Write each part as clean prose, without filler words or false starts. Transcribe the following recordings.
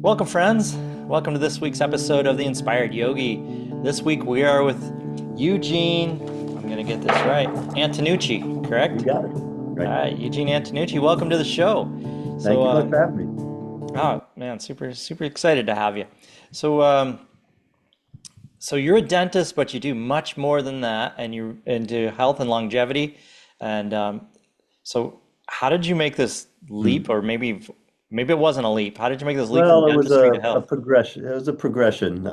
Welcome, friends. Welcome to this week's episode of the Inspired Yogi. This week we are with Eugene, I'm going to get this right, Antenucci, You correct? got it. All Right. right, Eugene Antenucci, welcome to the show. So, Thank you much for having me. oh man, super excited to have you. So, so you're a dentist, but you do much more than that, and you're into health and longevity. And so, how did you make this leap, Hmm. or maybe it wasn't a leap? How did you make this leap from Well, it was dentistry to a health? progression. It was a progression.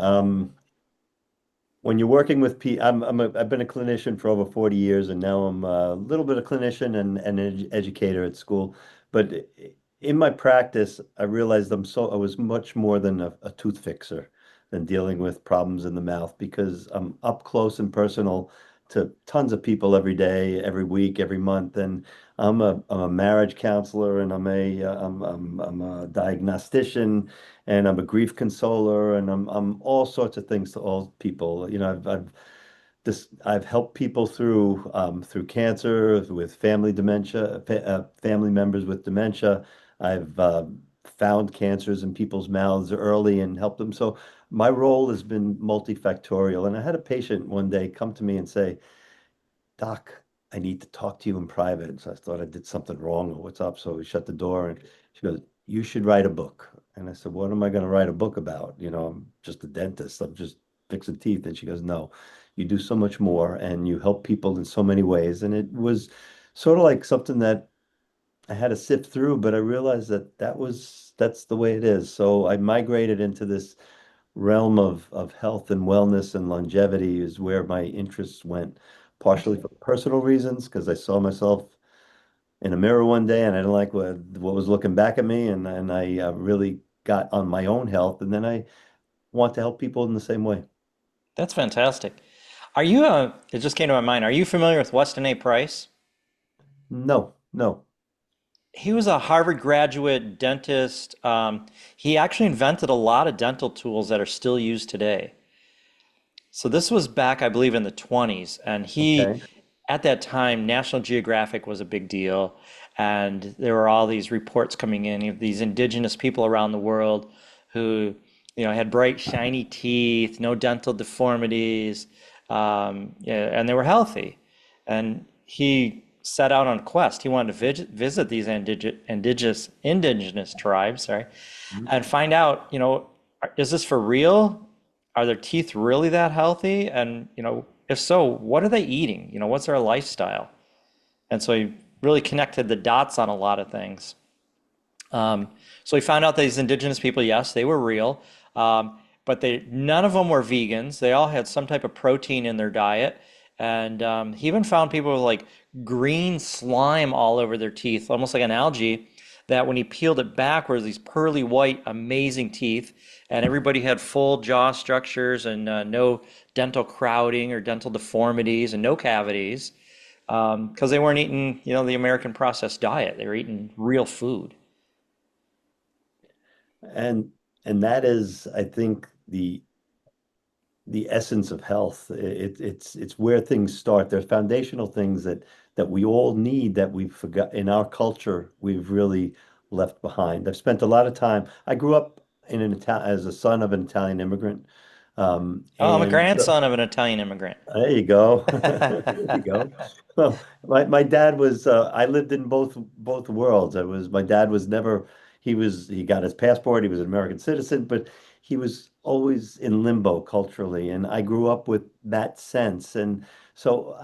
When you're working with people, I've been a clinician for over 40 years, and now I'm a little bit of clinician and an educator at school. But in my practice, I realized I was much more than a tooth fixer than dealing with problems in the mouth because I'm up close and personal to tons of people every day, every week, every month, and I'm a marriage counselor, and I'm a diagnostician, and I'm a grief consoler, and I'm all sorts of things to all people. I've helped people through cancer, with family dementia, family members with dementia. I've found cancers in people's mouths early and helped them. So my role has been multifactorial. And I had a patient one day come to me and say, "Doc, I need to talk to you in private." So I thought I did something wrong or what's up. So we shut the door and she goes, "You should write a book." And I said, "What am I going to write a book about? I'm just a dentist. I'm just fixing teeth." And she goes, "No, you do so much more and you help people in so many ways." And it was sort of like something that I had to sift through, but I realized that's the way it is. So I migrated into this realm of health and wellness and longevity is where my interests went, partially for personal reasons, because I saw myself in a mirror one day and I didn't like what was looking back at me, and I really got on my own health, and then I want to help people in the same way. That's fantastic. It just came to my mind. Are you familiar with Weston A. Price? No, no. He was a Harvard graduate dentist. He actually invented a lot of dental tools that are still used today. So this was back, I believe, in the 20s. And Okay. at that time, National Geographic was a big deal. And there were all these reports coming in of these indigenous people around the world who, had bright, shiny teeth, no dental deformities, yeah, and they were healthy. And he set out on a quest. He wanted to visit these indigenous tribes, sorry, Mhm. and find out, is this for real? Are their teeth really that healthy? And, if so, what are they eating? What's their lifestyle? And so he really connected the dots on a lot of things. So he found out that these indigenous people, yes, they were real, but none of them were vegans. They all had some type of protein in their diet. And he even found people with like green slime all over their teeth, almost like an algae, that when he peeled it back were these pearly white, amazing teeth. And everybody had full jaw structures and no dental crowding or dental deformities and no cavities because they weren't eating, the American processed diet. They were eating real food. And and that is, I think, the essence of health. It's where things start. There's foundational things that we all need that we've forgot in our culture. We've really left behind. I've spent a lot of time. I grew up as a son of an Italian immigrant, Oh, I'm a and grandson of an Italian immigrant. there you go. There you go. Well, my dad was I lived in both worlds. My dad was never he got his passport, he was an American citizen, but he was always in limbo culturally, and I grew up with that sense. And so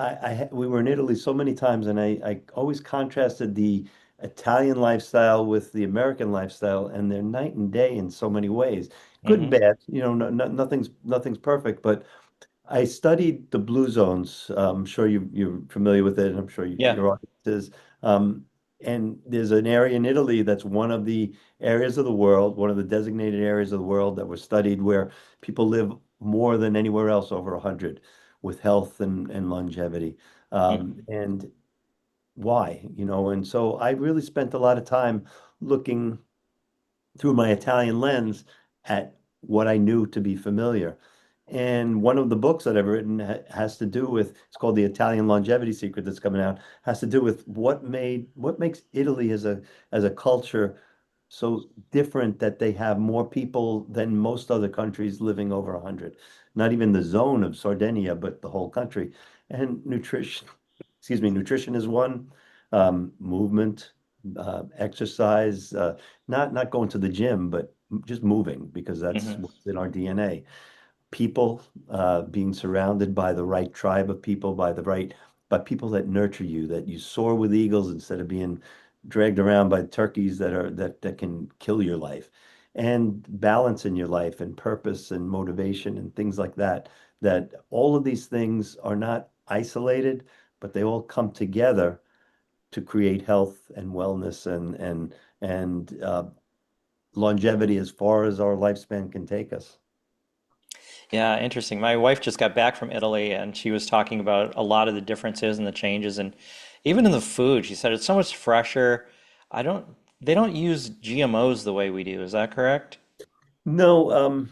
we were in Italy so many times, and I always contrasted the Italian lifestyle with the American lifestyle, and they're night and day in so many ways. Good and Hmm. bad, nothing's perfect, but I studied the blue zones. I'm sure you're familiar with it, and I'm sure Yeah. your audience is. And there's an area in Italy that's one of the areas of the world, one of the designated areas of the world that was studied where people live more than anywhere else, over 100, with health and longevity. Mhm. And why? And so I really spent a lot of time looking through my Italian lens at what I knew to be familiar. And one of the books that I've written has to do with, it's called The Italian Longevity Secret, that's coming out, has to do with what makes Italy as a culture so different that they have more people than most other countries living over 100. Not even the zone of Sardinia, but the whole country. And nutrition, excuse me, nutrition is one, movement, exercise, not going to the gym, but just moving because that's Hmm. what's in our DNA. People, being surrounded by the right tribe of people, by people that nurture you, that you soar with eagles instead of being dragged around by turkeys that can kill your life, and balance in your life and purpose and motivation and things like that. That all of these things are not isolated, but they all come together to create health and wellness and longevity as far as our lifespan can take us. Yeah, interesting. My wife just got back from Italy and she was talking about a lot of the differences and the changes and even in the food, she said it's so much fresher. I don't, they don't use GMOs the way we do. Is that correct? No,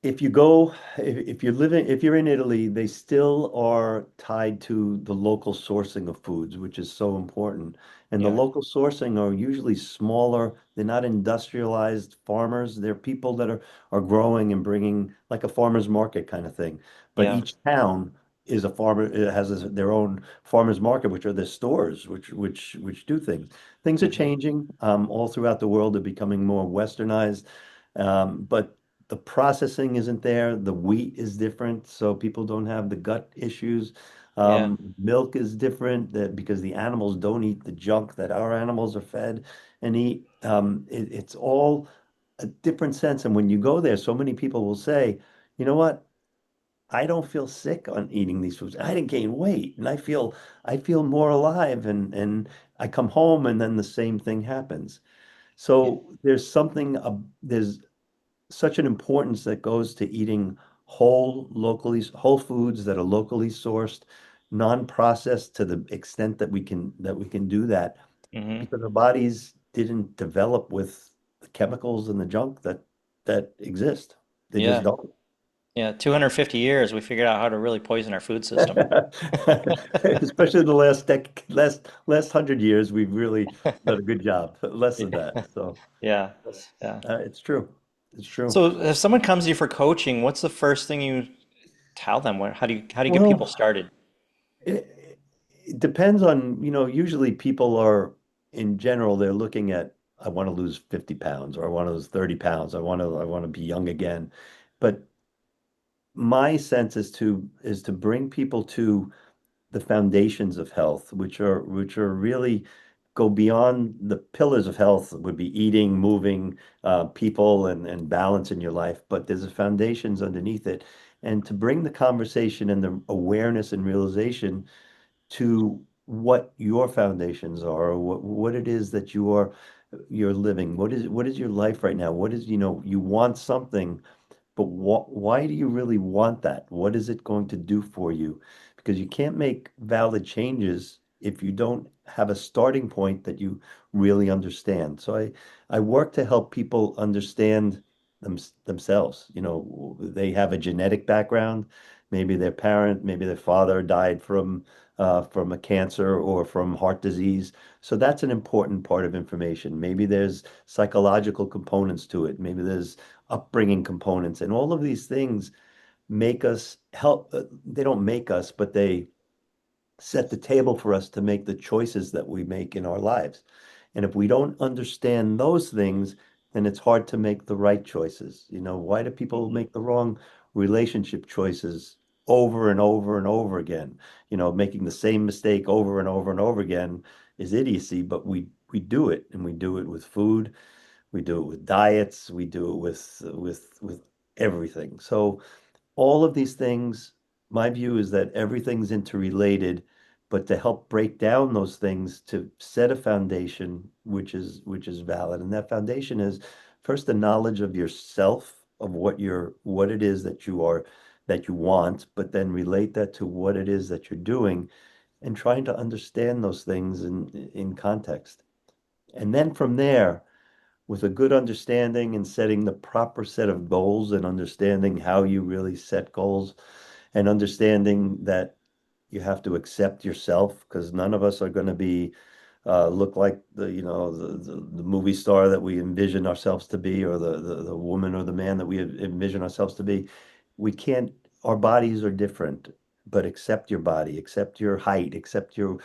if you go, if you're living, if you're in Italy, they still are tied to the local sourcing of foods, which is so important. And the Yeah. local sourcing are usually smaller. They're not industrialized farmers. They're people that are growing and bringing like a farmer's market kind of thing. But Yeah. each town is a farmer, it has their own farmer's market, which are their stores, which do things. Things are Hmm. changing all throughout the world. They're becoming more westernized. But the processing isn't there. The wheat is different, so people don't have the gut issues. Yeah. Milk is different that because the animals don't eat the junk that our animals are fed and eat. It's all a different sense. And when you go there, so many people will say, you know what? I don't feel sick on eating these foods. I didn't gain weight, and I feel more alive. And I come home, and then the same thing happens. Yeah. So there's such an importance that goes to eating whole foods that are locally sourced, non-processed to the extent that we can do that Hmm. because our bodies didn't develop with the chemicals and the junk that exist. They just Yeah. don't. Yeah. 250 years, we figured out how to really poison our food system. Especially in the last 100 years, we've really done a good job. Less than that. So Yeah. Yeah. it's true. It's true. So if someone comes to you for coaching, what's the first thing you tell them? How do you get people Well, started? it depends on, usually people are, in general, they're looking at, I want to lose 50 pounds or I want to lose 30 pounds. I want to be young again. But my sense is to bring people to the foundations of health, which are really go beyond the pillars of health would be eating, moving, people and balance in your life. But there's a foundations underneath it. And to bring the conversation and the awareness and realization to what your foundations are, or what it is that you're living. What is your life right now? What is, you want something, but why do you really want that? What is it going to do for you? Because you can't make valid changes if you don't have a starting point that you really understand. So I work to help people understand themselves. They have a genetic background. Maybe their father died from a cancer or from heart disease. So that's an important part of information. Maybe there's psychological components to it. Maybe there's upbringing components, and all of these things make us help. They don't make us, but they set the table for us to make the choices that we make in our lives. And if we don't understand those things, then it's hard to make the right choices. Why do people Mhm. make the wrong relationship choices over and over and over again? Making the same mistake over and over and over again is idiocy, but we do it, and we do it with food, we do it with diets, we do it with everything. So all of these things, my view is that everything's interrelated, but to help break down those things to set a foundation which is valid. And that foundation is first the knowledge of yourself, of what it is that you want, but then relate that to what it is that you're doing and trying to understand those things in context. And then from there, with a good understanding and setting the proper set of goals and understanding how you really set goals and understanding that you have to accept yourself because none of us are going to be look like the movie star that we envision ourselves to be, or the woman or the man that we envision ourselves to be. We can't, our bodies are different, but accept your body, accept your height, accept your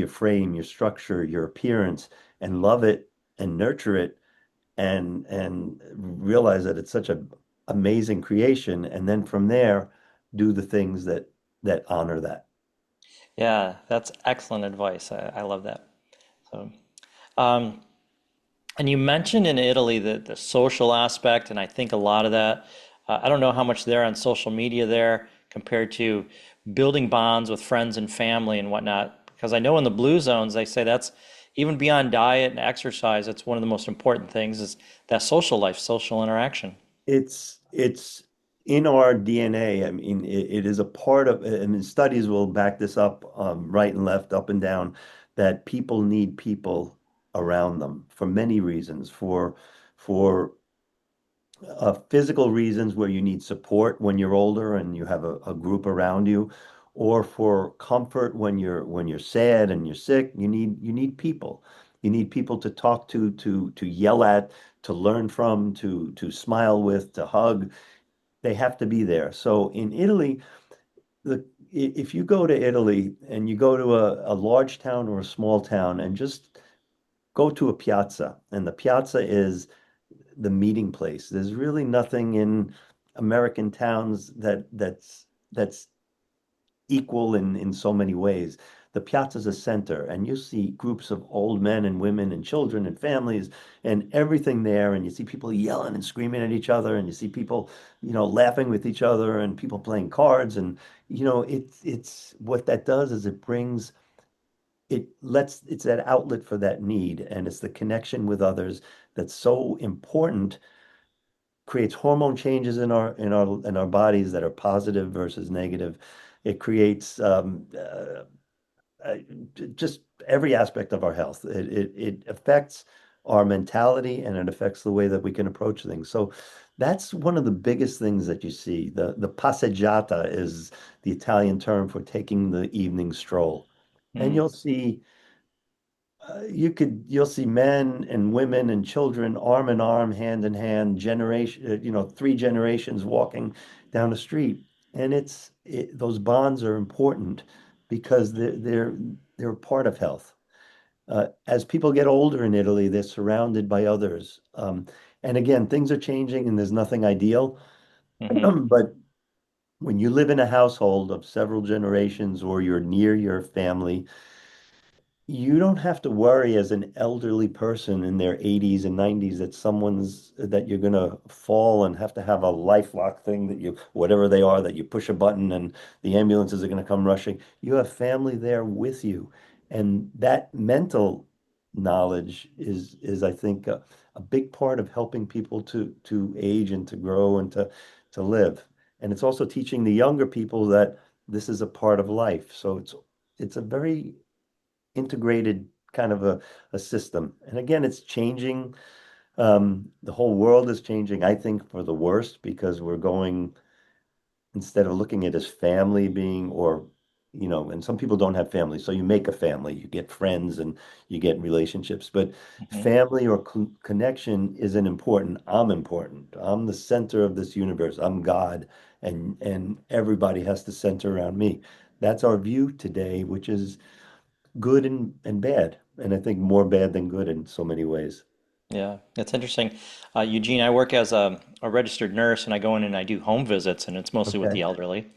frame, your structure, your appearance, and love it and nurture it and realize that it's such a amazing creation. And then from there, do the things that honor that. Yeah, that's excellent advice. I love that. So, um, and you mentioned in Italy the social aspect, and I think a lot of that, I don't know how much they're on social media there compared to building bonds with friends and family and whatnot. Because I know in the blue zones, they say that's even beyond diet and exercise, it's one of the most important things is that social life, social interaction. It's in our DNA. I mean, it is a part of, I mean, studies will back this up, right and left, up and down, that people need people around them for many reasons. For physical reasons where you need support when you're older and you have a group around you, or for comfort when you're sad and you're sick. You need people. You need people to talk to yell at, to learn from, to smile with, to hug. They have to be there. So in Italy, if you go to Italy and you go to a large town or a small town and just go to a piazza, and the piazza is the meeting place. There's really nothing in American towns that's equal in so many ways. The piazza's a center, and you see groups of old men and women and children and families and everything there. And you see people yelling and screaming at each other, and you see people, laughing with each other, and people playing cards. And it's what that does is it's that outlet for that need, and it's the connection with others that's so important, creates hormone changes in our bodies that are positive versus negative. It creates uh, just every aspect of our health. It affects our mentality, and it affects the way that we can approach things. So that's one of the biggest things that you see. The passeggiata is the Italian term for taking the evening stroll. And Mm, you'll see men and women and children arm in arm, hand in hand, three generations walking down the street. And those bonds are important because they're a part of health. As people get older in Italy, they're surrounded by others. And again, things are changing and there's nothing ideal. hmm. But when you live in a household of several generations or you're near your family, you don't have to worry as an elderly person in their 80s and 90s that you're gonna fall and have to have a lifelock thing that whatever they are, that you push a button and the ambulances are gonna come rushing. You have family there with you. And that mental knowledge is I think a big part of helping people to age and to grow and to live. And it's also teaching the younger people that this is a part of life. So it's a very integrated kind of a system. And again, it's changing. The whole world is changing, I think, for the worst, because we're going, instead of looking at as family being, and some people don't have family. So you make a family, you get friends and you get relationships. But Hmm. family or connection isn't important. I'm important. I'm the center of this universe. I'm God. And everybody has to center around me. That's our view today, which is good and bad. And I think more bad than good in so many ways. Yeah, it's interesting. Eugene, I work as a registered nurse and I go in and I do home visits, and it's mostly with Okay. the elderly.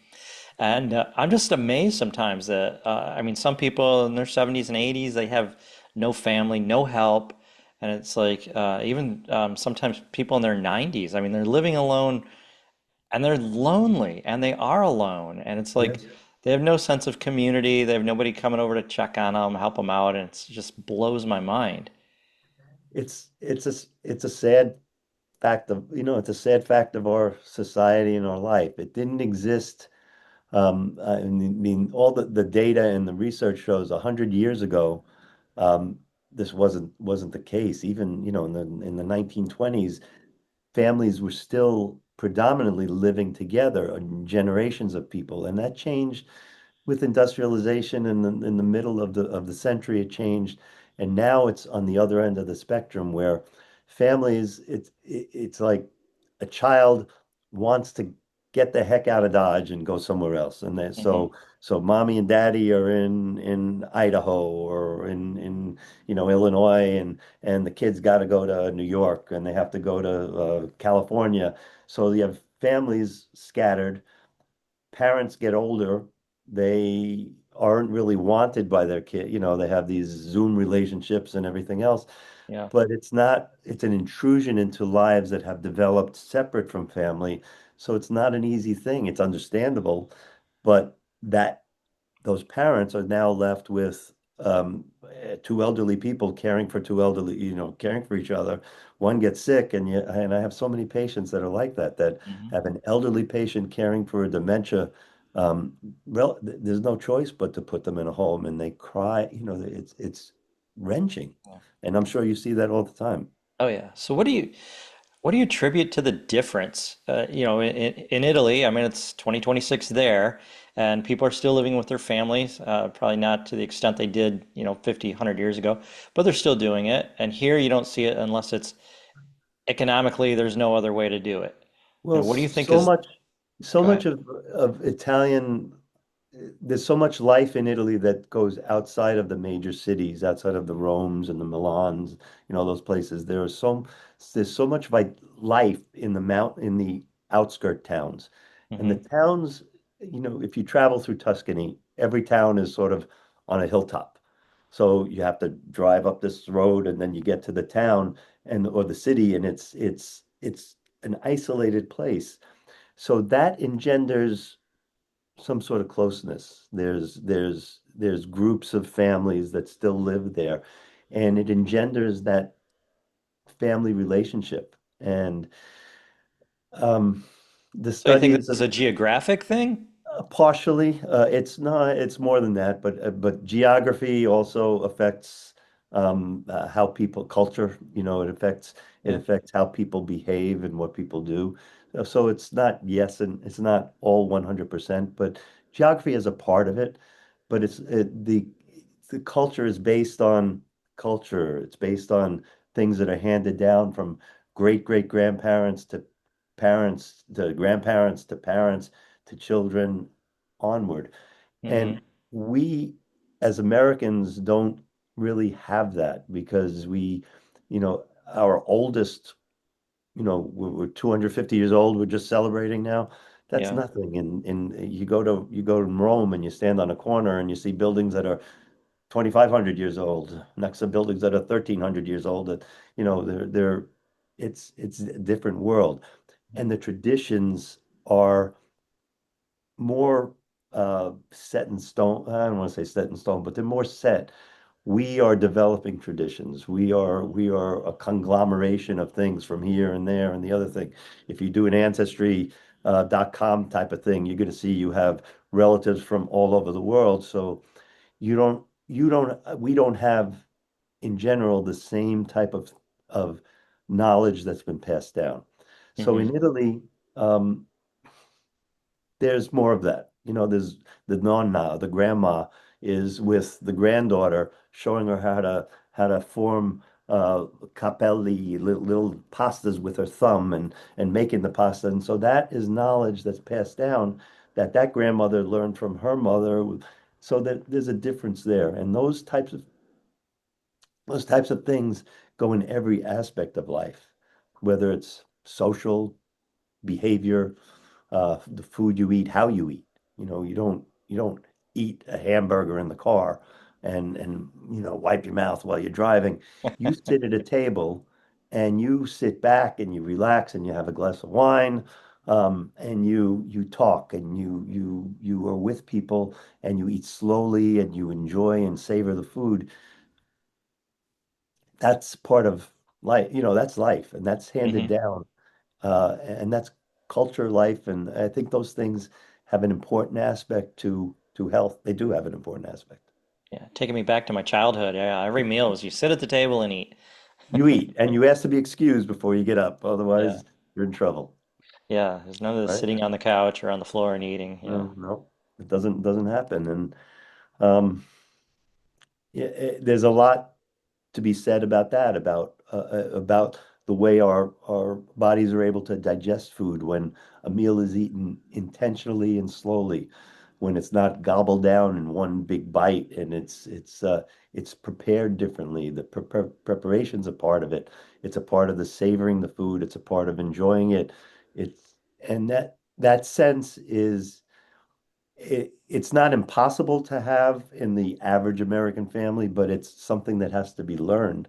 And I'm just amazed sometimes that, I mean, some people in their 70s and 80s, they have no family, no help. And it's like, even sometimes people in their 90s, I mean, they're living alone and they're lonely and they are alone. And it's like Yes. they have no sense of community. They have nobody coming over to check on them, help them out. And it just blows my mind. It's a sad fact it's a sad fact of our society and our life. It didn't exist. I mean, all the data and the research shows 100 years ago, this wasn't the case. Even, in the 1920s, families were still predominantly living together, generations of people, and that changed with industrialization in the middle of the century, it changed, and now it's on the other end of the spectrum where families, it's like a child wants to get the heck out of Dodge and go somewhere else, and they, Hmm. so mommy and daddy are in Idaho or in Illinois, and the kids got to go to New York and they have to go to California, so you have families scattered. Parents get older, they aren't really wanted by their kid. They have these Zoom relationships and everything else, Yeah. but it's an intrusion into lives that have developed separate from family. So it's not an easy thing. It's understandable, but those parents are now left with two elderly people caring for two elderly, caring for each other. One gets sick, and I have so many patients that are like that, that Hmm. have an elderly patient caring for a dementia. There's no choice but to put them in a home, and they cry. It's wrenching, and I'm sure you see that all the time. Oh yeah. So what do you attribute to the difference? In Italy, I mean, it's 2026 there, and people are still living with their families, probably not to the extent they did, 50, 100 years ago, but they're still doing it. And here you don't see it unless it's economically, there's no other way to do it. Well, What do you think is, so go ahead. much of Italian, there's so much life in Italy that goes outside of the major cities, outside of the Romes and the Milans, those places. There's so much life in in the outskirt towns. And the Hmm. towns, if you travel through Tuscany, every town is sort of on a hilltop. So you have to drive up this road and then you get to the town or the city, and it's an isolated place. So that engenders some sort of closeness. There's groups of families that still live there, and it engenders that family relationship. And um, the So you think studies this is a geographic thing? partially, it's not, it's more than that, but geography also affects how people culture. It Yeah. affects how people behave and what people do. So it's not yes, and it's not all 100%, but geography is a part of it. But the culture is based on culture. It's based on things that are handed down from great grandparents to parents to grandparents to parents to children onward. Hmm. And we, as Americans, don't really have that because our oldest, we're 250 years old. We're just celebrating now. That's Yeah. nothing. And you go to Rome and you stand on a corner and you see buildings that are 2,500 years old next to buildings that are 1,300 years old. That it's a different world, and the traditions are more set in stone. I don't want to say set in stone, but they're more set. We are developing traditions. We are a conglomeration of things from here and there and the other thing. If you do an ancestry.com type of thing, you're going to see you have relatives from all over the world. So we don't have in general the same type of knowledge that's been passed down. So Hmm. in Italy, um, there's more of that. There's the nonna, the grandma is with the granddaughter, showing her how to form capelli, little pastas with her thumb and making the pasta. And so that is knowledge that's passed down that grandmother learned from her mother. So that there's a difference there. And those types of things go in every aspect of life, whether it's social behavior, the food you eat, how you eat. You don't eat a hamburger in the car and wipe your mouth while you're driving. You sit at a table and you sit back and you relax and you have a glass of wine, and you talk and you are with people and you eat slowly and you enjoy and savor the food. That's part of life. That's life, and that's handed Hmm. down, and that's culture, life, and I think those things have an important aspect to health. They do have an important aspect. Yeah. Taking me back to my childhood. Yeah. Every meal was you sit at the table and eat. You eat, and you ask to be excused before you get up, Yeah. otherwise you're in trouble, Yeah. There's none of the right? sitting on the couch or on the floor and eating. Yeah. No. It doesn't happen. And um, yeah, there's a lot to be said about that, about the way our bodies are able to digest food when a meal is eaten intentionally and slowly, when it's not gobbled down in one big bite, and it's prepared differently. The preparation's a part of it. It's a part of the savoring the food. It's a part of enjoying it. It's and that sense is it's not impossible to have in the average American family, but it's something that has to be learned.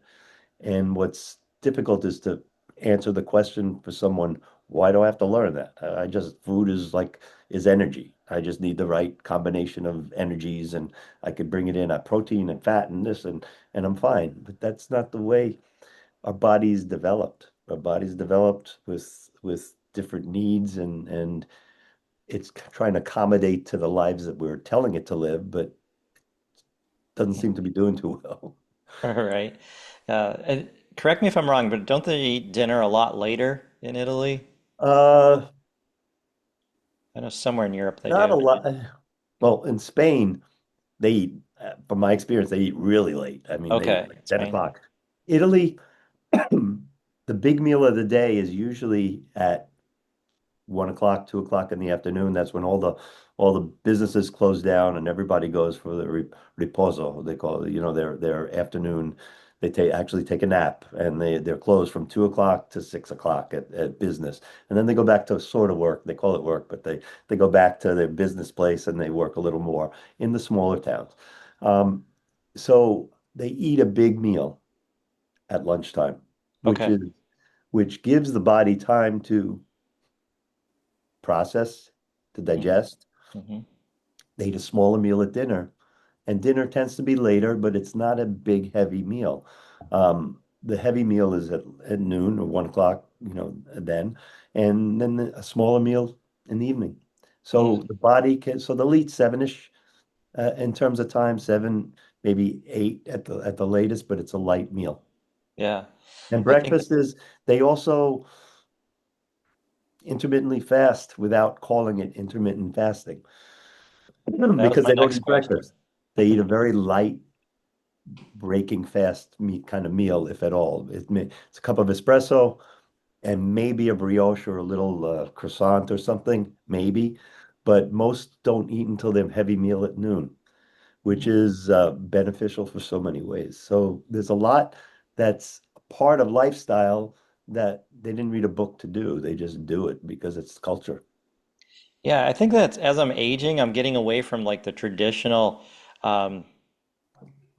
And what's difficult is to answer the question for someone, why do I have to learn that? I just, food is energy. I just need the right combination of energies and I could bring it in at protein and fat and this and I'm fine. But that's not the way our bodies developed. Our bodies developed with different needs and it's trying to accommodate to the lives that we're telling it to live, but doesn't seem to be doing too well. All right. And correct me if I'm wrong, but don't they eat dinner a lot later in Italy? Uh, I know somewhere in Europe they Not do. a lot. Well, in Spain, they eat, from my experience, they eat really late. I mean, they eat Okay, like 10 Spain. o'clock. Italy, the big meal of the day is usually at 1 o'clock, 2 o'clock in the afternoon. That's when all the businesses close down and everybody goes for the riposo. They call it, their afternoon. They actually take a nap and they're closed from 2 o'clock to 6 o'clock at business. And then they go back to sort of work. They call it work, but they go back to their business place and they work a little more in the smaller towns. Um, so they eat a big meal at lunchtime, which Okay. is which gives the body time to process, to Hmm. digest. Hmm. They eat a smaller meal at dinner, and dinner tends to be later, but it's not a big, heavy meal. The heavy meal is at noon or 1 o'clock, then, and then a smaller meal in the evening. So the body can, so they'll eat seven-ish in terms of time, seven, maybe eight at the latest, but it's a light meal. Yeah. And I think breakfast is, they also intermittently fast without calling it intermittent fasting. that was Because my they don't next eat question. breakfast. They eat a very light breaking fast meat kind of meal, if at all. It's a cup of espresso and maybe a brioche or a little croissant or something, maybe. But most don't eat until they have heavy meal at noon, which is beneficial for so many ways. So there's a lot that's part of lifestyle that they didn't read a book to do. They just do it because it's culture. Yeah, I think that as I'm aging, I'm getting away from like the traditional um,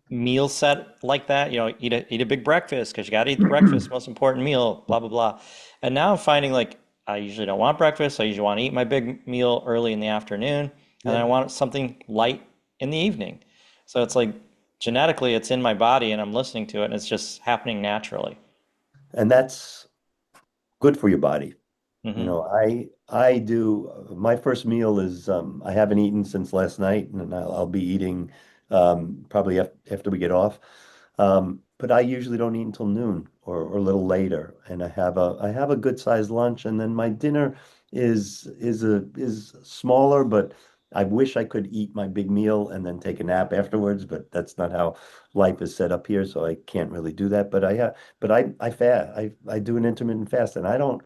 meal set like that. Eat a big breakfast because you got to eat the breakfast, most important meal, blah blah blah. And now I'm finding like I usually don't want breakfast. I usually want to eat my big meal early in the afternoon, and Yeah. I want something light in the evening. So it's like genetically, it's in my body, and I'm listening to it, and it's just happening naturally. And that's good for your body. Hmm. I do my first meal is I haven't eaten since last night, and I'll be eating probably after we get off. But I usually don't eat until noon or a little later, and I have a good sized lunch, and then my dinner is smaller, but I wish I could eat my big meal and then take a nap afterwards, but that's not how life is set up here, so I can't really do that. But I fast. I do an intermittent fast, and I don't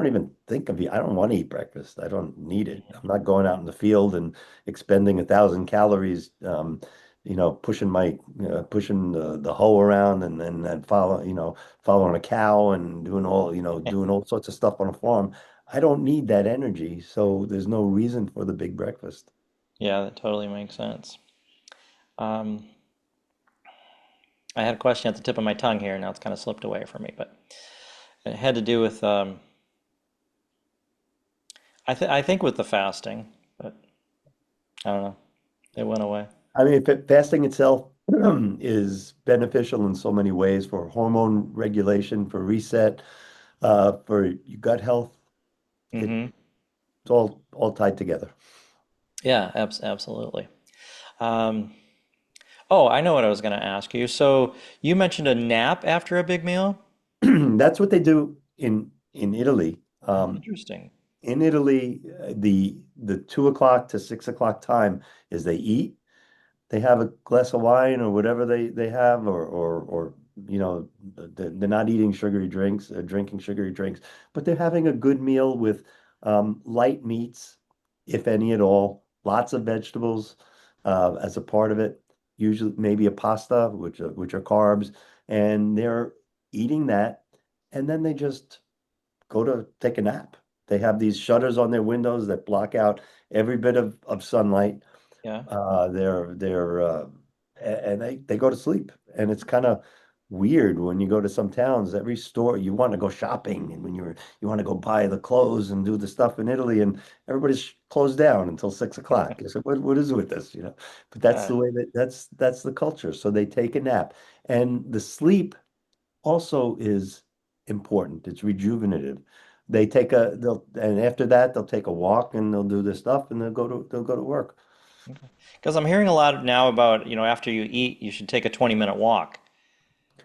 even think of it. I don't want to eat breakfast. I don't need it. I'm not going out in the field and expending 1,000 calories, pushing the hoe around and following a cow and doing all sorts of stuff on a farm. I don't need that energy, so there's no reason for the big breakfast. Yeah, that totally makes sense. Um, I had a question at the tip of my tongue here, now it's kind of slipped away from me, but it had to do with I think with the fasting, but I don't know. It went away. I mean, fasting itself is beneficial in so many ways for hormone regulation, for reset, for your gut health. It Hmm. It's all tied together. Yeah, absolutely. Um, oh, I know what I was going to ask you. So you mentioned a nap after a big meal? That's what they do in Italy. Oh, interesting. in Italy, the 2 o'clock to 6 o'clock time is they eat, they have a glass of wine or whatever they have, or they're not eating sugary drinks or drinking sugary drinks, but they're having a good meal with light meats, if any at all, lots of vegetables as a part of it. Usually, maybe a pasta, which are carbs, and they're eating that, and then they just go to take a nap. They have these shutters on their windows that block out every bit of sunlight. Yeah. And they go to sleep. And it's kind of weird when you go to some towns, every store you want to go shopping, and when you want to go buy the clothes and do the stuff in Italy, and everybody's closed down until 6 o'clock. You say, what is with this? But that's the Uh, way that's the culture. So they take a nap. And the sleep also is important. It's rejuvenative. And after that they'll take a walk and they'll do their stuff and they'll go to work. because I'm hearing a lot now about, after you eat, you should take a 20-minute walk.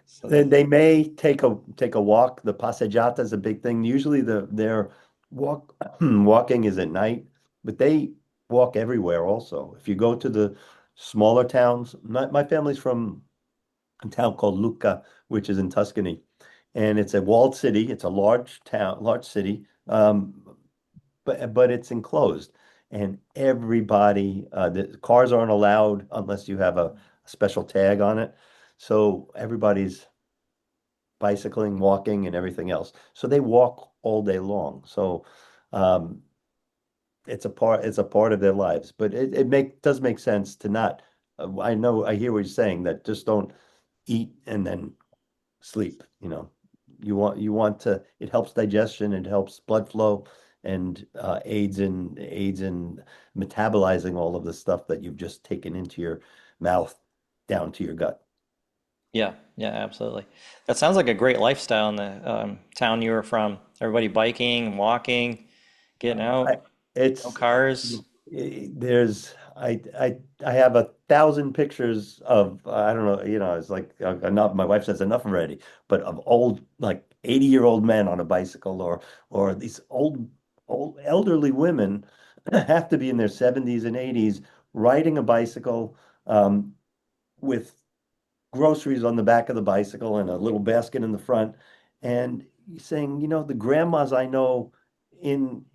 So Then they may take a walk. The passeggiata is a big thing. Usually their walking is at night, but they walk everywhere also. If you go to the smaller towns, my family's from a town called Lucca, which is in Tuscany, and it's a walled city. It's a large town, large city, but it's enclosed, and the cars aren't allowed unless you have a special tag on it. So everybody's bicycling, walking, and everything else. So they walk all day long. So um, it's a part of their lives. But it does make sense to not. I hear what you're saying, that just don't eat and then sleep. You want to. It helps digestion. It helps blood flow, and aids in metabolizing all of the stuff that you've just taken into your mouth down to your gut. yeah, yeah, absolutely. That sounds like a great lifestyle in the town you were from. Everybody biking, walking, getting out, I, no it's cars. there's I have 1,000 pictures of, I don't know, it's like enough. My wife says enough already, but of old, like 80-year-old men on a bicycle, or these old elderly women have to be in their 70s and 80s riding a bicycle, with groceries on the back of the bicycle and a little basket in the front, and saying, the grandmas I know in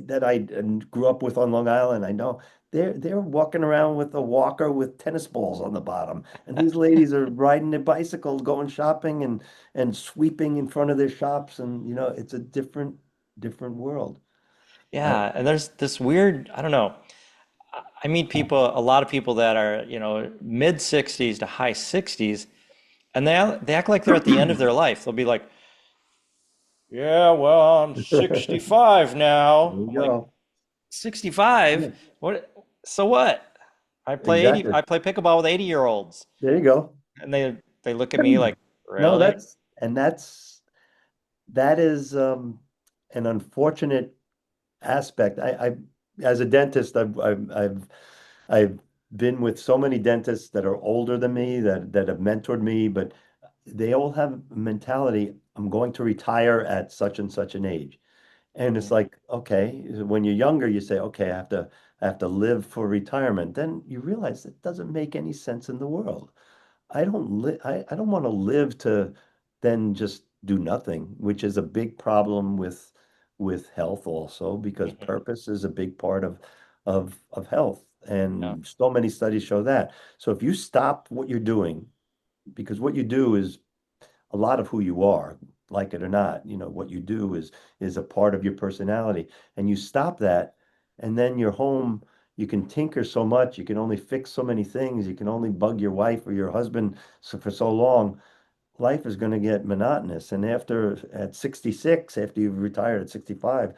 that I grew up with on Long Island, I know they're walking around with a walker with tennis balls on the bottom, and these ladies are riding their bicycles, going shopping and sweeping in front of their shops, and it's a different world. I, Yeah, and there's this weird, I don't know. I meet people, a lot of people that are, mid 60s to high 60s, and they act like they're at the end of their life. They'll be like, "Yeah, well, I'm there 65 now." you I'm like, go. 65? Yeah, What? So what? exactly. I play pickleball with 80-year-olds. There you go. And they look at me like, No, "Really?" that is an unfortunate aspect. As a dentist, I've been with so many dentists that are older than me, that have mentored me, but they all have a mentality, I'm going to retire at such and such an age. And it's Mhm, like, okay, when you're younger, you say, okay, I have to live for retirement. Then you realize it doesn't make any sense in the world. I don't want to live to then just do nothing, which is a big problem with health also, because mhm. purpose is a big part of health. Yeah. And so many studies show that. So if you stop what you're doing, because what you do is a lot of who you are, like it or not, what you do is a part of your personality. And you stop that, and then you're home, you can tinker so much, you can only fix so many things, you can only bug your wife or your husband for so long. Life is going to get monotonous. And at 66, after you've retired at 65,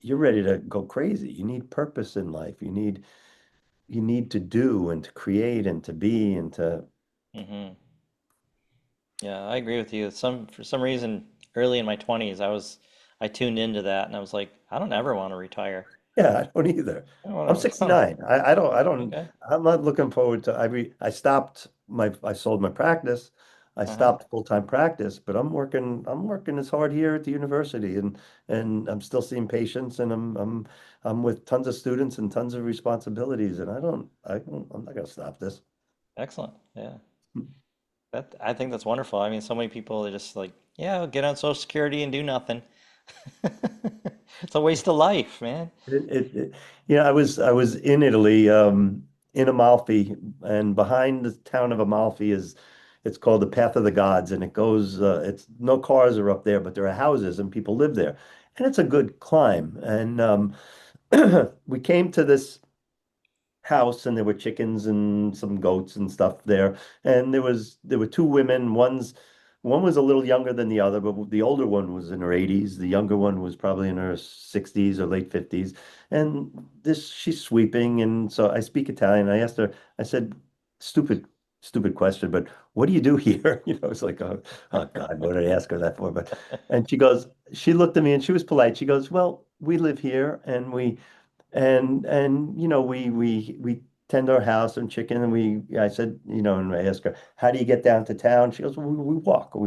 you're ready to go crazy. You need purpose in life. You need to do and to create and to be and to Hmm. Yeah, I agree with you. For some reason, early in my 20s, I tuned into that and I was like, I don't ever want to retire. Yeah, I don't either. I don't I'm want to. 69. I don't, Okay. I'm not looking forward to, I stopped I sold my practice. I Uh-huh. stopped full-time practice, but I'm working as hard here at the university, and I'm still seeing patients, and I'm with tons of students and tons of responsibilities, and I'm not gonna stop this. Excellent. Yeah. That I think that's wonderful. I mean, so many people are just like, yeah, I'll get on Social Security and do nothing. It's a waste of life, man. Yeah, I was in Italy, in Amalfi, and behind the town of Amalfi is it's called the Path of the Gods, and it goes. It's no cars are up there, but there are houses and people live there, and it's a good climb. And we came to this house and there were chickens and some goats and stuff there. And there were two women. One was a little younger than the other, but the older one was in her 80s. The younger one was probably in her 60s or late 50s. And this she's sweeping. And so I speak Italian. I asked her, I said, stupid, stupid question, but what do you do here? It's like, oh God, what did I ask her that for? But and she looked at me and she was polite. She goes, well, we live here and we tend our house and chicken and I said, and I asked her, how do you get down to town? She goes, well, we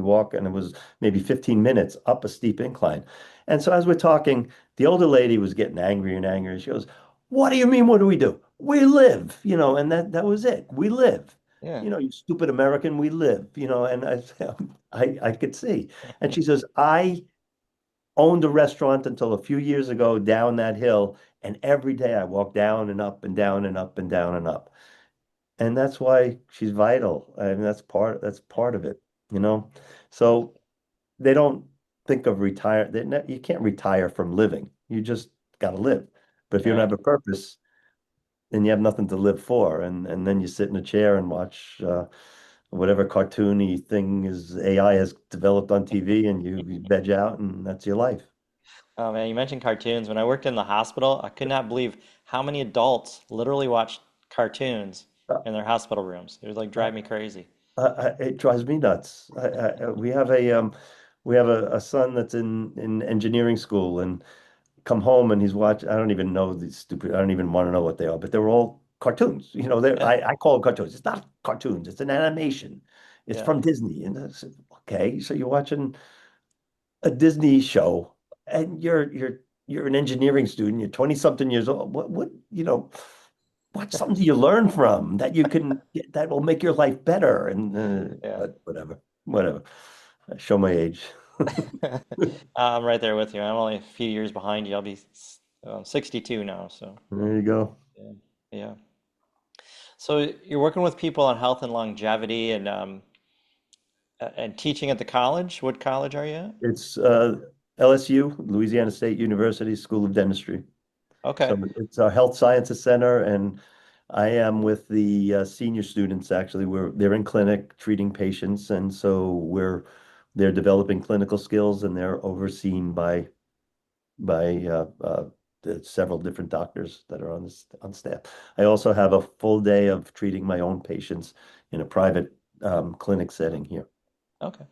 walk, and it was maybe 15 minutes up a steep incline. And so as we're talking, the older lady was getting angry and angry. She goes, what do you mean, what do we do? We live, and that was it. We live. Yeah. You stupid American, we live, and I could see. And she says, I owned a restaurant until a few years ago down that hill, and every day I walk down and up and down and up and down and up. And that's why she's vital. I mean, that's part of it, you know. So they don't think of retire. You can't retire from living. You just got to live. But if you don't Right. have a purpose, then you have nothing to live for, and then you sit in a chair and watch whatever cartoony thing is AI has developed on TV, and you veg out, and that's your life. Oh man, you mentioned cartoons. When I worked in the hospital, I could not believe how many adults literally watched cartoons in their hospital rooms. It would like Uh, drive me crazy. it drives me nuts. We have a son that's in engineering school and come home and he's watching. I don't even know these stupid. I don't even want to know what they are, but they're all cartoons. Yeah, I call them cartoons. It's not cartoons. It's an animation. It's yeah, from Disney. And I said, okay, so you're watching a Disney show and you're an engineering student. You're 20 something years old. What's something you learn from that you can that will make your life better? And yeah. but whatever. I show my age. I'm right there with you. I'm only a few years behind you. I'll be 62 now, so There you go. yeah. Yeah. So you're working with people on health and longevity and teaching at the college. What college are you at? It's LSU, Louisiana State University School of Dentistry. Okay. So it's our health sciences center, and I am with the senior students. Actually, they're in clinic treating patients, and so they're developing clinical skills, and they're overseen by the several different doctors that are on staff. I also have a full day of treating my own patients in a private clinic setting here. Okay.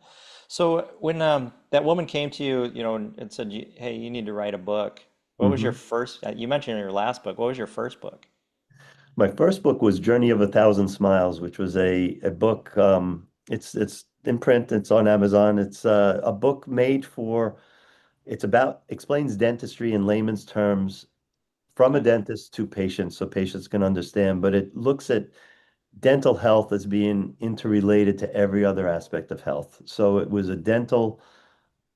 So when that woman came to you, and said, "Hey, you need to write a book." What was your Mhm. first? You mentioned in your last book. What was your first book? My first book was Journey of a Thousand Smiles, which was a book. It's in print. It's on Amazon. It's a book made for. It's about explains dentistry in layman's terms from a Okay. dentist to patients, so patients can understand. But it looks at dental health as being interrelated to every other aspect of health. So it was a dental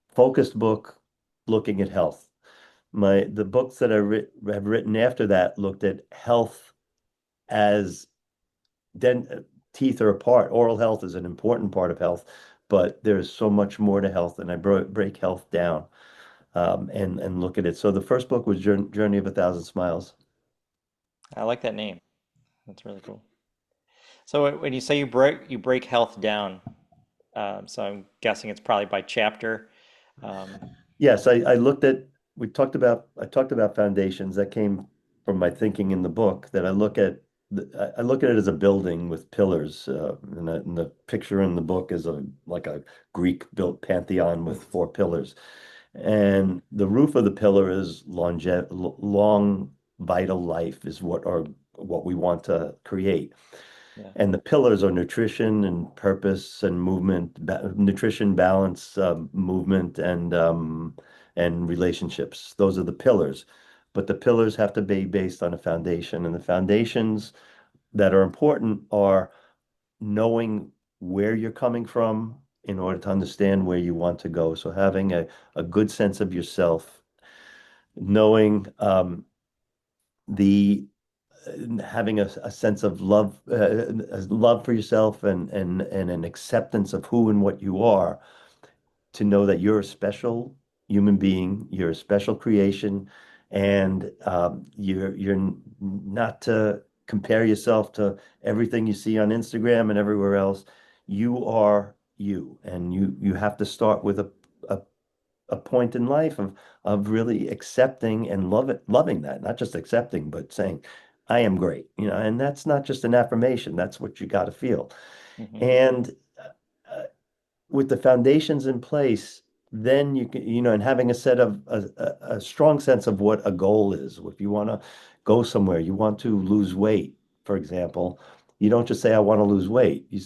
focused book looking at health. The books that have written after that looked at health as dent teeth are a part. Oral health is an important part of health, but there's so much more to health, and I break health down and look at it. So the first book was Journey of a Thousand Smiles. I like that name. That's really cool. So when you say you break health down, so I'm guessing it's probably by chapter. Um, Yes, I looked at I talked about foundations that came from my thinking in the book that I look at it as a building with pillars and the picture in the book is like a Greek built pantheon with four pillars, and the roof of the pillar is long vital life is what we want to create. Yeah. And the pillars are nutrition and purpose and movement, nutrition, balance, movement, and relationships. Those are the pillars. But the pillars have to be based on a foundation, and the foundations that are important are knowing where you're coming from in order to understand where you want to go. So having a good sense of yourself, knowing the having a sense of love, a love for yourself, and an acceptance of who and what you are, to know that you're a special human being, you're a special creation, and you're not to compare yourself to everything you see on Instagram and everywhere else. You are you, and you have to start with a a point in life of really accepting and loving that, not just accepting, but saying, I am great, and that's not just an affirmation, that's what you got to feel. Hmm. And uh, with the foundations in place, then you can, and having a set of a strong sense of what a goal is. If you want to go somewhere, you want to lose weight, for example, you don't just say, I want to lose weight. You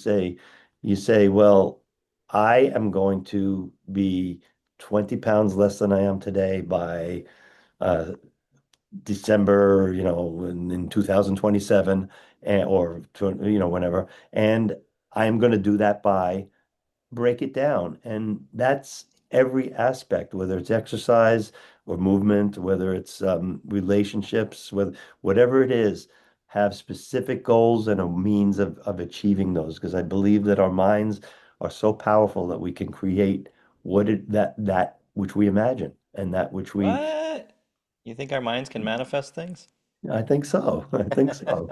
say, well, I am going to be 20 pounds less than I am today by uh, December, in 2027, or whenever. And I'm going to do that by break it down. And that's every aspect, whether it's exercise or movement, whether it's relationships, whatever it is, have specific goals and a means of achieving those. Because I believe that our minds are so powerful that we can create that which we imagine and that which we, What? You think our minds can manifest things? I think so. I think so.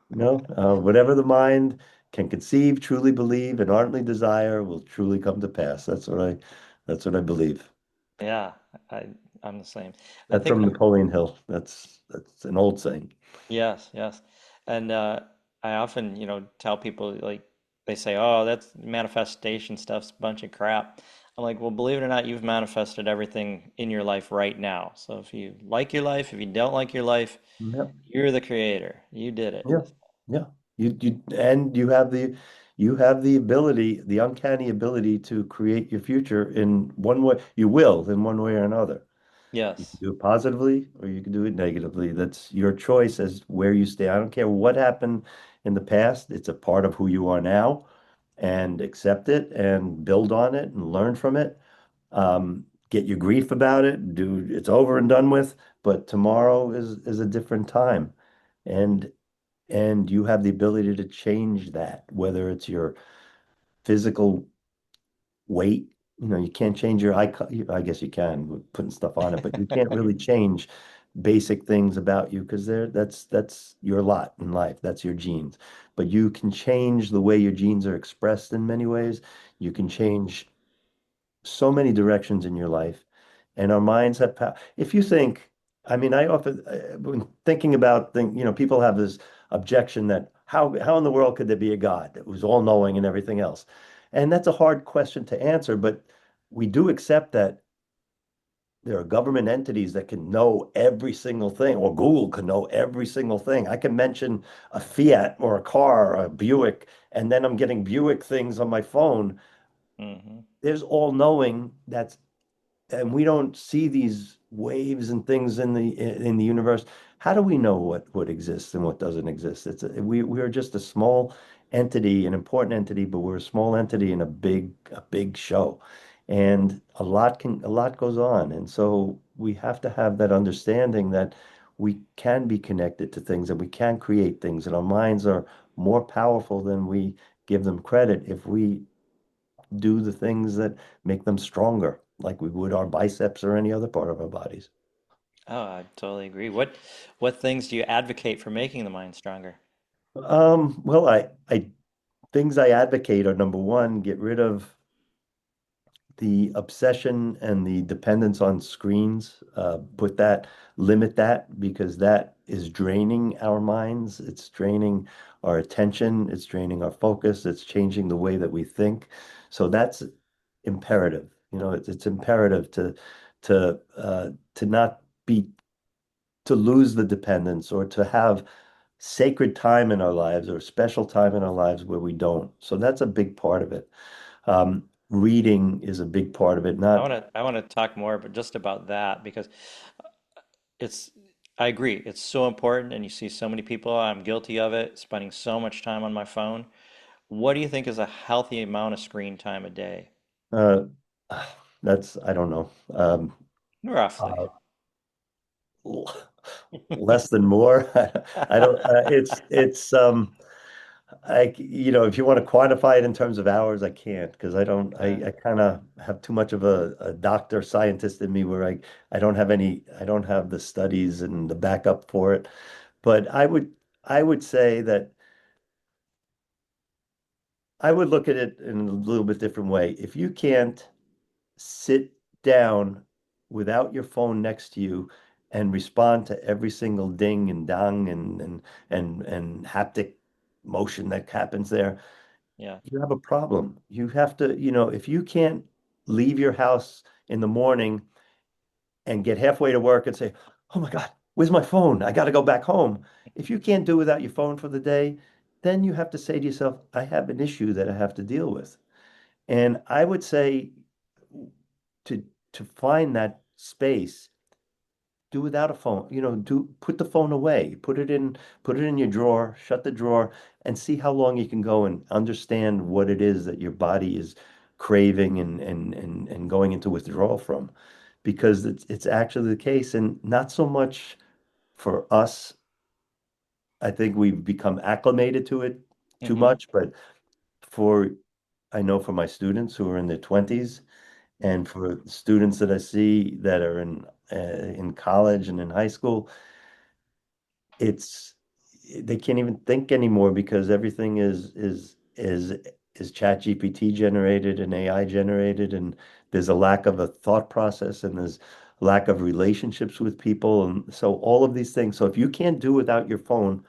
Whatever the mind can conceive, truly believe, and ardently desire will truly come to pass. That's what I believe. Yeah, I, I'm the same. I That's think, from Napoleon Hill. That's an old saying. yes, yes. And I often, tell people like they say, "Oh, that's manifestation stuff's a bunch of crap." I'm like, "Well, believe it or not, you've manifested everything in your life right now. So if you like your life, if you don't like your life, Yeah, you're the creator. You did it." yeah, yeah. You have the ability, the uncanny ability to create your future in one way. You will in one way or another. You can Yes. do it positively or you can do it negatively. That's your choice as where you stay. I don't care what happened in the past. It's a part of who you are now, and accept it and build on it and learn from it. Get your grief about it. It's over and done with, but tomorrow is a different time. And and you have the ability to change that, whether it's your physical weight. You can't change your eye. I guess you can with putting stuff on it, but you can't really change basic things about you because that's your lot in life. That's your genes. But you can change the way your genes are expressed in many ways. You can change so many directions in your life, and our minds have power. If you think, I mean, I often, when thinking about people have this objection that how in the world could there be a God that was all knowing and everything else? And that's a hard question to answer, but we do accept that there are government entities that can know every single thing, or Google can know every single thing. I can mention a Fiat or a car or a Buick, and then I'm getting Buick things on my phone. Hmm. There's all knowing that's and we don't see these waves and things in the universe. How do we know what exists and what doesn't exist? We are just a small entity, an important entity, but we're a small entity in a big show. And a lot goes on. And so we have to have that understanding that we can be connected to things and we can create things, and our minds are more powerful than we give them credit if we do the things that make them stronger, like we would our biceps or any other part of our bodies. Oh, I totally agree. What things do you advocate for making the mind stronger? Well, I things I advocate are, number one, get rid of the obsession and the dependence on screens. Limit that, because that is draining our minds. It's draining our attention. It's draining our focus. It's changing the way that we think. So that's imperative. It's imperative to not be to lose the dependence, or to have sacred time in our lives or special time in our lives where we don't. So that's a big part of it. Reading is a big part of it. Not I want to talk more, but just about that because it's I agree. It's so important, and you see so many people. I'm guilty of it, spending so much time on my phone. What do you think is a healthy amount of screen time a day? uh, that's I don't know. Roughly. Uh, less than more. I don't. If you want to quantify it in terms of hours, I can't because I don't. Yeah. I kind of have too much of a doctor scientist in me where I don't have any. I don't have the studies and the backup for it. But I would say that I would look at it in a little bit different way. If you can't sit down without your phone next to you and respond to every single ding and dong and haptic motion that happens there, Yeah. you have a problem. You have to, if you can't leave your house in the morning and get halfway to work and say, "Oh my God, where's my phone? I got to go back home." If you can't do without your phone for the day, then you have to say to yourself, "I have an issue that I have to deal with." And I would say to find that space, do without a phone. Do put the phone away, put it in your drawer, shut the drawer, and see how long you can go and understand what it is that your body is craving and going into withdrawal from. Because it's actually the case, and not so much for us. I think we've become acclimated to it too Hmm. much, but for I know for my students who are in their 20s, Yeah. and for students that I see that are in college and in high school, it's they can't even think anymore because everything is chat GPT generated and AI generated, and there's a lack of a thought process and there's lack of relationships with people. And so all of these things. So if you can't do without your phone,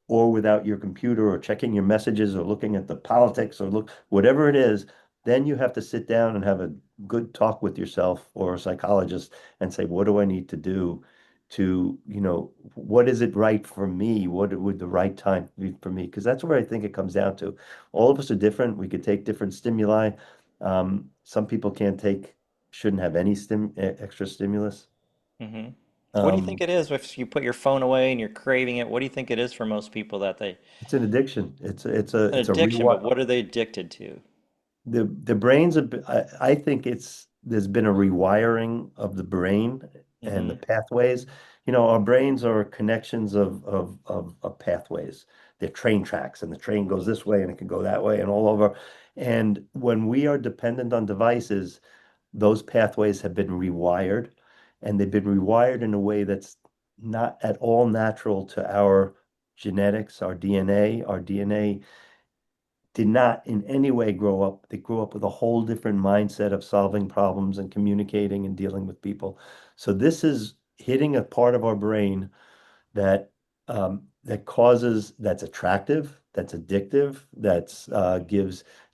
or without your computer or checking your messages or looking at the politics or look whatever it is, then you have to sit down and have a good talk with yourself or a psychologist and say, what do I need to do to, what is it right for me? What would the right time be for me? Because that's where I think it comes down to. All of us are different. We could take different stimuli. Some people can't take, shouldn't have any extra stimulus. Hmm. What do you think Um, it is if you put your phone away and you're craving it? What do you think it is for most people that they it's an addiction. an It's a addiction, but reward. what are they addicted to? The brain's I think there's been a rewiring of the brain and the Hmm. pathways. Our brains are connections of pathways. They're train tracks, and the train goes this way and it can go that way and all over. And when we are dependent on devices, those pathways have been rewired, and they've been rewired in a way that's not at all natural to our genetics, our DNA. Our DNA did not in any way grow up. They grew up with a whole different mindset of solving problems and communicating and dealing with people. So this is hitting a part of our brain that that's attractive, that's addictive,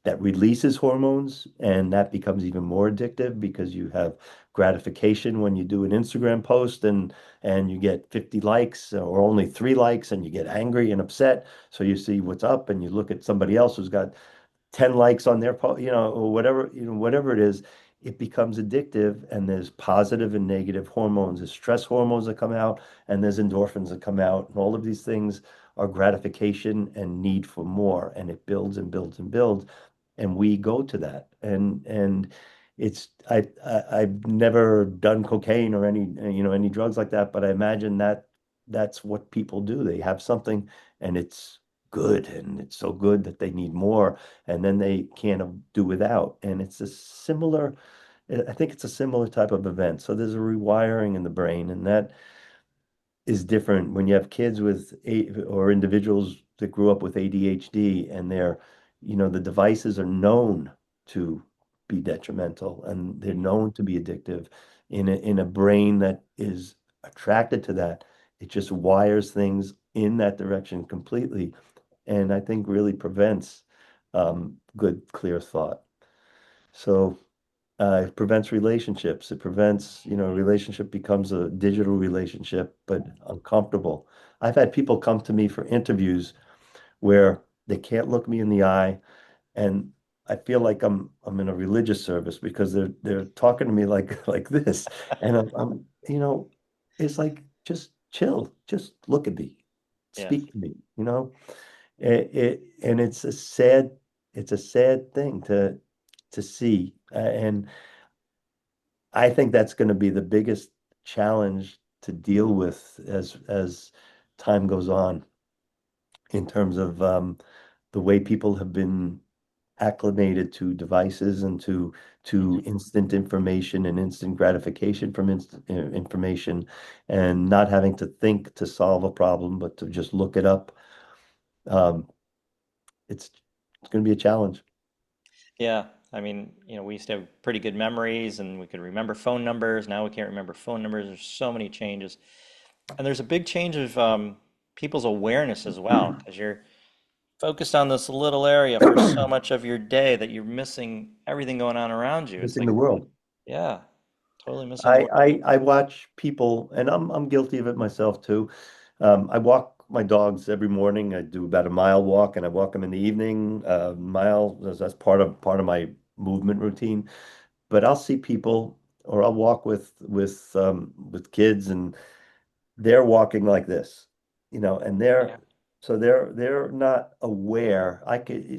that releases hormones, and that becomes even more addictive because you have gratification when you do an Instagram post and you get 50 likes or only 3 likes, and you get angry and upset. So you see what's up and you look at somebody else who's got 10 likes on their post, or whatever, whatever it is, it becomes addictive, and there's positive and negative hormones. There's stress hormones that come out, and there's endorphins that come out, and all of these things are gratification and need for more, and it builds and builds and builds, and we go to that. And I've never done cocaine or any drugs like that, but I imagine that that's what people do. They have something and it's good, and it's so good that they need more, and then they can't do without. And I think it's a similar type of event. So there's a rewiring in the brain, and that is different when you have kids or individuals that grew up with ADHD, and the devices are known to be detrimental, and they're Hmm. known to be addictive in a brain that is attracted to that. It just wires things in that direction completely, and I think really prevents good, clear thought. So It prevents relationships. It prevents, a relationship becomes a digital relationship, but uncomfortable. I've had people come to me for interviews where they can't look me in the eye, and I feel like I'm in a religious service because they're talking to me like like this, and it's like just chill, just look at me, Yes. speak to me, and it's a sad thing to see, and I think that's going to be the biggest challenge to deal with as time goes on in terms of the way people have been acclimated to devices and to instant information and instant gratification from instant information, and not having to think to solve a problem, but to just look it up. Um, it's going to be a challenge. Yeah. I mean, we used to have pretty good memories and we could remember phone numbers. Now we can't remember phone numbers. There's so many changes. And there's a big change of people's awareness as well, because you're focused on this little area for so much of your day that you're missing everything going on around you. It's Missing like, the world. yeah, totally missing the I, world. I watch people, and I'm guilty of it myself too. I walk my dogs every morning. I do about a mile walk, and I walk them in the evening. Mile that's part of my movement routine. But I'll see people, or I'll walk with kids, and they're walking like this, and Yeah. they're not aware.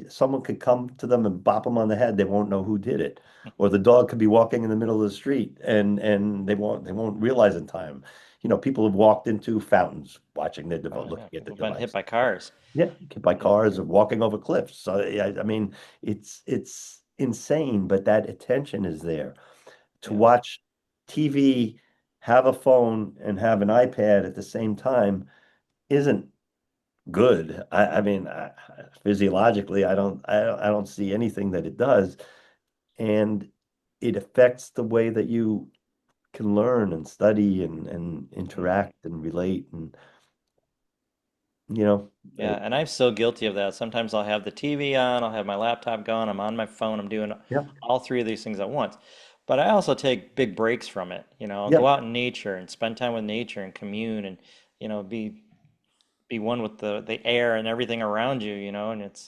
Someone could come to them and bop them on the head. They won't know who did it. Or the dog could be walking in the middle of the street and they won't realize in time. People have walked into fountains watching their Oh, device, yeah. looking at the People have been hit device. by cars. Yeah, hit by Yeah. cars or walking over cliffs. So yeah, I mean, it's insane, but that attention is there to Yeah. watch TV, have a phone, and have an iPad at the same time isn't good. I mean, physiologically, I don't see anything that it does, and it affects the way that you can learn and study and Mhm. interact and relate, and you know, Yeah. And I'm so guilty of that. Sometimes I'll have the TV on, I'll have my laptop going, I'm on my phone, I'm doing yeah, all three of these things at once. But I also take big breaks from it. I'll yeah. go out in nature and spend time with nature and commune and, be one with the air and everything around you, and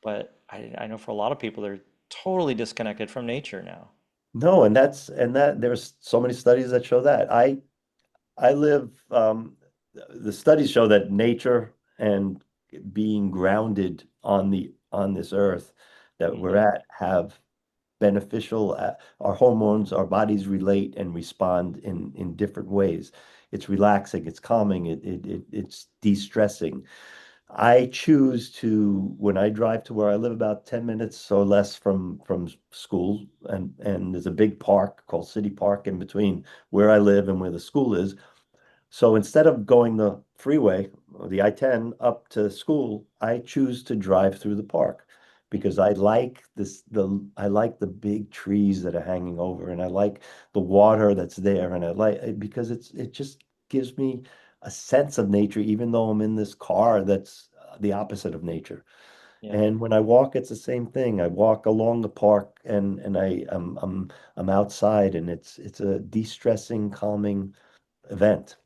but I know for a lot of people they're totally disconnected from nature now. No, and that there's so many studies that show that. I live, the studies show that nature and being grounded on this earth that we're Hmm. at have beneficial, our hormones, our bodies relate and respond in different ways. It's relaxing, it's calming, it's de-stressing. I choose to, when I drive to where I live, about 10 minutes or less from school, and there's a big park called City Park in between where I live and where the school is. So instead of going the freeway or the I-10 up to school, I choose to drive through the park because I like the big trees that are hanging over, and I like the water that's there, and I like because it just gives me a sense of nature, even though I'm in this car that's the opposite of nature. Yeah, And when I walk, it's the same thing. I walk along the park, and I'm outside, and it's a de-stressing, calming event,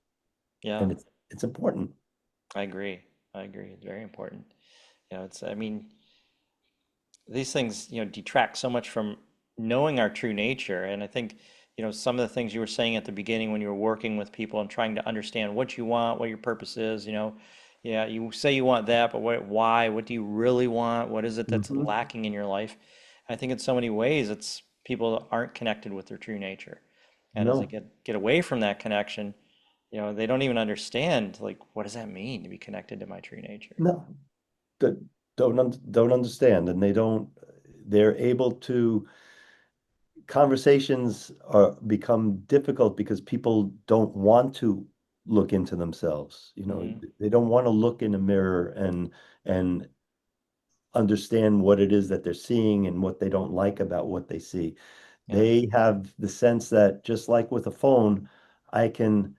yeah, and it's important. I agree. I agree. It's very important. I mean, these things, detract so much from knowing our true nature. And I think, some of the things you were saying at the beginning when you were working with people and trying to understand what you want, what your purpose is, yeah, you say you want that, but why? What do you really want? What is it that's Hmm. lacking in your life? I think in so many ways, it's people aren't connected with their true nature. And as they No, get away from that connection, they don't even understand, like, what does that mean to be connected to my true nature? no, that don't understand, and they're able to, conversations are become difficult because people don't want to look into themselves. Hmm. They don't want to look in a mirror and understand what it is that they're seeing and what they don't like about what they see. Yeah. They have the sense that, just like with a phone, I can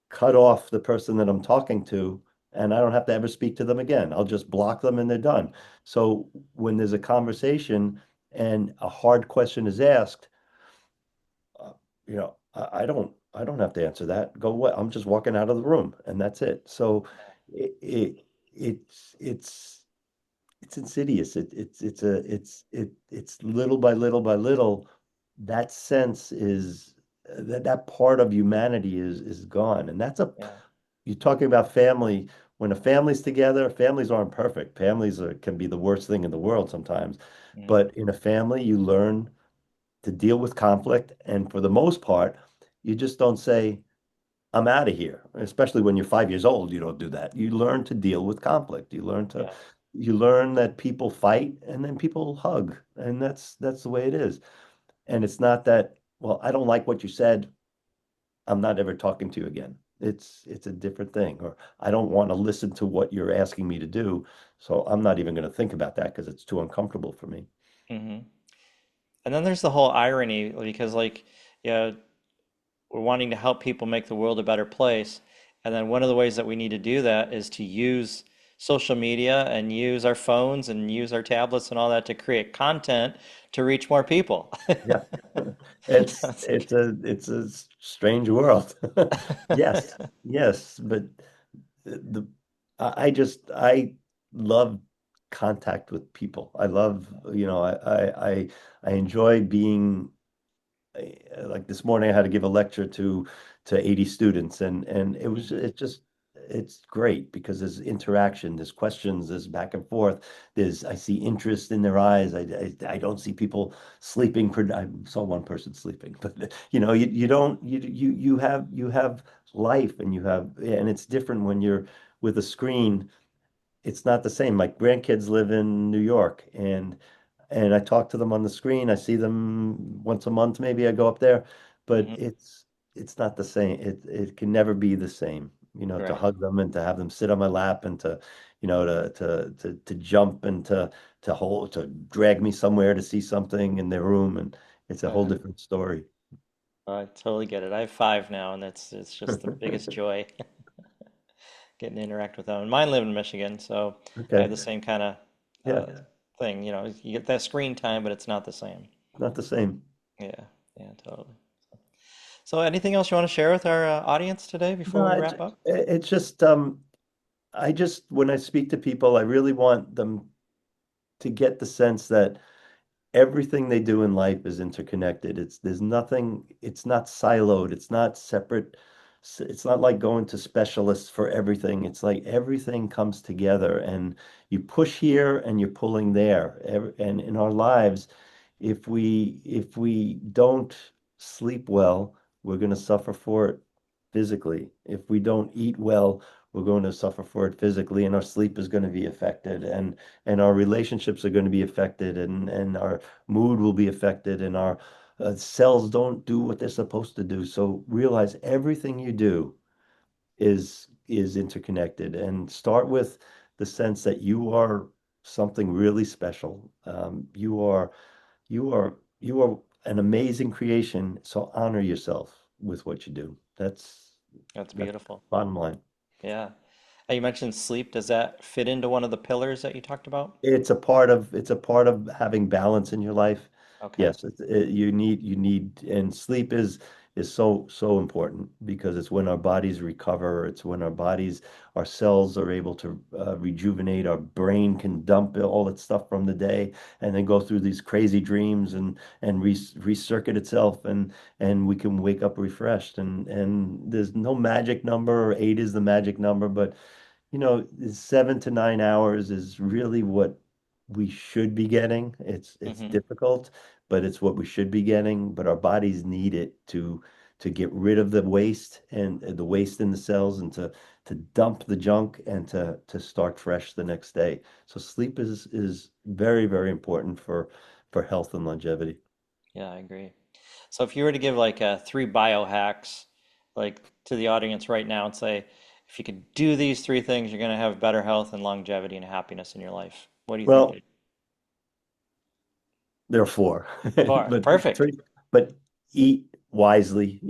cut off the person that I'm talking to, and I don't have to ever speak to them again. I'll just block them and they're done. So when there's a conversation and a hard question is asked, I don't have to answer that. Go what? I'm just walking out of the room and that's it. So it, it it's it's insidious. It's little by little by little. That sense is that part of humanity is gone, and that's a Yeah. you're talking about family. When a family's together, families aren't perfect. Can be the worst thing in the world sometimes, Mm, but in a family, you learn to deal with conflict, and for the most part, you just don't say, I'm out of here. Especially when you're 5 years old, you don't do that. You learn to deal with conflict. yeah. You learn that people fight and then people hug. And that's the way it is. And it's not that, well, I don't like what you said. I'm not ever talking to you again. It's a different thing. Or I don't want to listen to what you're asking me to do. So I'm not even going to think about that because it's too uncomfortable for me. Hmm. And then there's the whole irony because, like, yeah, we're wanting to help people make the world a better place. And then one of the ways that we need to do that is to use social media and use our phones and use our tablets and all that to create content to reach more people. Yeah. It's like, It's a strange world. Yes. Yes, but the I love contact with people. I love, I enjoy being like this morning I had to give a lecture to 80 students and mhm, it's great because there's interaction, there's questions, there's back and forth. I see interest in their eyes. I don't see people sleeping. I saw one person sleeping, but you don't you have life and it's different when you're with a screen. It's not the same. My grandkids live in New York and I talk to them on the screen. I see them once a month, maybe I go up there, but mhm, it's not the same. It can never be the same, to right. hug them and to have them sit on my lap and to jump and to drag me somewhere to see something in their room and it's a whole Uh, different story. I totally get it. I have five now, and it's just the biggest joy getting to interact with them. And mine live in Michigan, so I have Okay. the same kind of Yeah, thing. You know, you get that screen time, but it's not the same. not the same. Yeah, yeah, totally. So, anything else you want to share with our audience today before No, we wrap up? it's just I just when I speak to people, I really want them to get the sense that everything they do in life is interconnected. There's nothing, it's not siloed, it's not separate. It's not like going to specialists for everything. It's like everything comes together and you push here and you're pulling there. And in our lives, if we don't sleep well, we're going to suffer for it physically. If we don't eat well, we're going to suffer for it physically, and our sleep is going to be affected, and our relationships are going to be affected, and our mood will be affected, and our cells don't do what they're supposed to do. So realize everything you do is interconnected, and start with the sense that you are something really special. You are an amazing creation, so honor yourself with what you do. That's That's beautiful. bottom line. Yeah. You mentioned sleep. Does that fit into one of the pillars that you talked about? It's a part of having balance in your life. Okay. Yes, you need and sleep is so important because it's when our bodies recover, it's when our cells are able to rejuvenate, our brain can dump all its stuff from the day and then go through these crazy dreams and recircuit itself and we can wake up refreshed and there's no magic number, or 8 is the magic number, but 7 to 9 hours is really what we should be getting. It's Hmm. difficult, but it's what we should be getting. But our bodies need it to get rid of the waste and the waste in the cells and to dump the junk and to start fresh the next day. So sleep is very, very important for health and longevity. Yeah, I agree. So if you were to give like three biohacks like to the audience right now and say, if you could do these three things, you're going to have better health and longevity and happiness in your life. What do you think Well, they there are four, are? but Perfect. three, but eat wisely,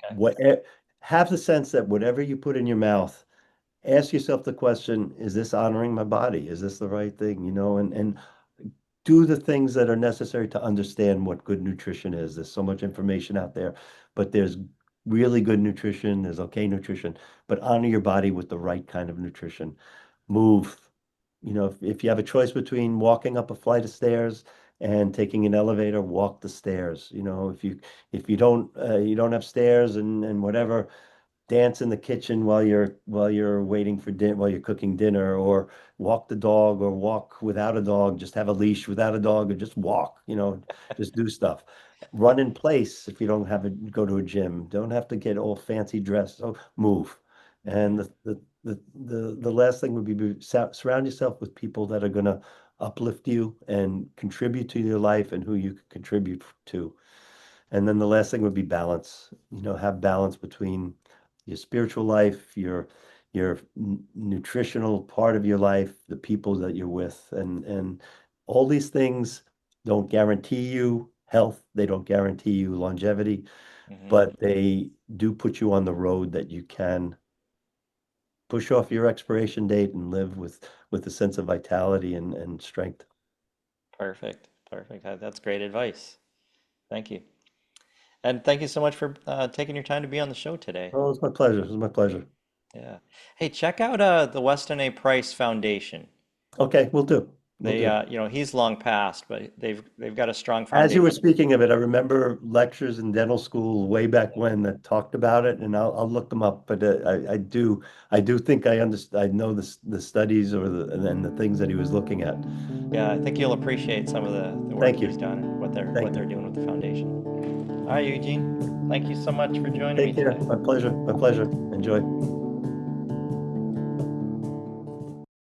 Okay. have the sense that whatever you put in your mouth, ask yourself the question, is this honoring my body? Is this the right thing? And do the things that are necessary to understand what good nutrition is. There's so much information out there, but there's really good nutrition, there's okay nutrition, but honor your body with the right kind of nutrition. Move. If you have a choice between walking up a flight of stairs and taking an elevator, walk the stairs. If you don't have stairs and whatever, dance in the kitchen while you're waiting for dinner, while you're cooking dinner, or walk the dog, or walk without a dog, just have a leash without a dog, or just walk, just do stuff. Run in place if you don't have to go to a gym. Don't have to get all fancy dressed. So move. And Mhm. the last thing would be surround yourself with people that are going to uplift you and contribute to your life and who you can contribute to. And then the last thing would be balance. Have balance between your spiritual life, your nutritional part of your life, the people that you're with, and all these things don't guarantee you health. They don't guarantee you longevity, Mhm. but they do put you on the road that you can push off your expiration date and live with a sense of vitality and strength. Perfect. Perfect. That's great advice. Thank you. And thank you so much for taking your time to be on the show today. Oh, it's my pleasure. It's my pleasure. Yeah. Hey, check out the Weston A. Price Foundation. Okay, we'll do. We'll They, do. he's long passed, but they've got a strong As you were foundation. speaking of it, I remember lectures in dental school way back when that talked about it, and I'll look them up. But I do think I understand. I know the studies or and the things that he was looking at. Yeah, I think you'll appreciate some of the work Thank he's you. done and what Thank they're you. doing with the foundation. All right, Eugene. Thank you so much for joining me Take care. today. My pleasure. My pleasure. Enjoy.